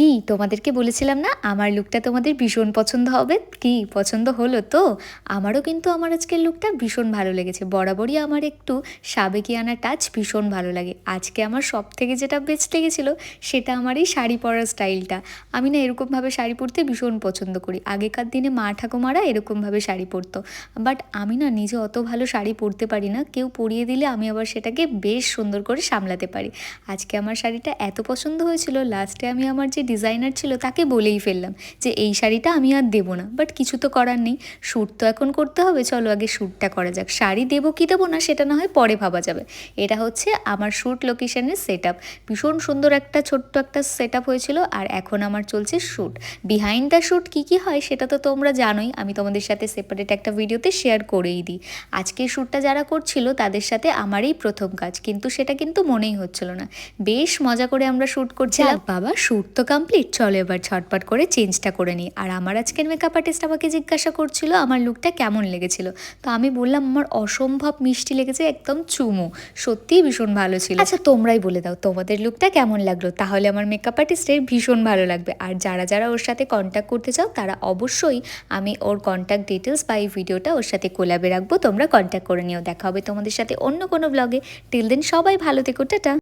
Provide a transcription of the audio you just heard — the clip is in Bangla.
কি তোমাদেরকে বলেছিলাম না আমার লুকটা তোমাদের ভীষণ পছন্দ হবে? কি পছন্দ হলো তো? আমারও কিন্তু আমার আজকের লুকটা ভীষণ ভালো লেগেছে। বরাবরই আমার একটু সাবেকিয়ানা টাচ ভীষণ ভালো লাগে। আজকে আমার সবথেকে যেটা বেস্ট লেগেছিলো সেটা আমার এই শাড়ি পরার স্টাইলটা। আমি না এরকমভাবে শাড়ি পরতে ভীষণ পছন্দ করি। আগেকার দিনে মা ঠাকুমারা এরকমভাবে শাড়ি পরতো, বাট আমি না নিজে অত ভালো শাড়ি পরতে পারি না। কেউ পরিয়ে দিলে আমি আবার সেটাকে বেশ সুন্দর করে সামলাতে পারি। আজকে আমার শাড়িটা এত পছন্দ হয়েছিল, লাস্টে আমি আমার যে ডিজাইনার ছিল তাকে বলেই ফেললাম যে এই শাড়িটা আমি আর দেবো না। বাট কিছু তো করার নেই, শ্যুট তো এখন করতে হবে, চলো আগে শ্যুটটা করা যাক। শাড়ি দেবো কি দেবো না সেটা না হয় পরে ভাবা যাবে। এটা হচ্ছে আমার শ্যুট লোকেশনের সেট আপ। ভীষণ সুন্দর একটা ছোট্ট একটা সেট আপ হয়েছিল, আর এখন আমার চলছে শ্যুট। বিহাইন্ড দ্য শ্যুট কী কী হয় সেটা তো তোমরা জানোই, আমি তোমাদের সাথে সেপারেট একটা ভিডিওতে শেয়ার করেই দিই। আজকে শ্যুটটা যারা করছিল তাদের সাথে আমারই প্রথম কাজ, কিন্তু সেটা কিন্তু মনেই হচ্ছিল না। বেশ মজা করে আমরা শ্যুট করছিলাম। বাবা শ্যুট তো কমপ্লিট, চলো এবার ঝটপট করে চেঞ্জটা করে নিই। আর আমার আজকের মেকআপ আর্টিস্ট আমাকে জিজ্ঞাসা করছিল আমার লুকটা কেমন লেগেছিল, তো আমি বললাম আমার অসম্ভব মিষ্টি লেগেছে, একদম চুমু, সত্যিই ভীষণ ভালো ছিল। আচ্ছা তোমরাই বলে দাও তোমাদের লুকটা কেমন লাগলো, তাহলে আমার মেকআপ আর্টিস্টের ভীষণ ভালো লাগবে। আর যারা যারা ওর সাথে কন্ট্যাক্ট করতে চাও তারা অবশ্যই, আমি ওর কন্ট্যাক্ট ডিটেলস বা এই ভিডিওটা ওর সাথে কোলাবে রাখবো, তোমরা কন্ট্যাক্ট করে নিও। দেখা হবে তোমাদের সাথে অন্য কোনো ব্লগে। টিল দেন সবাই ভালো থেকো, টাটা।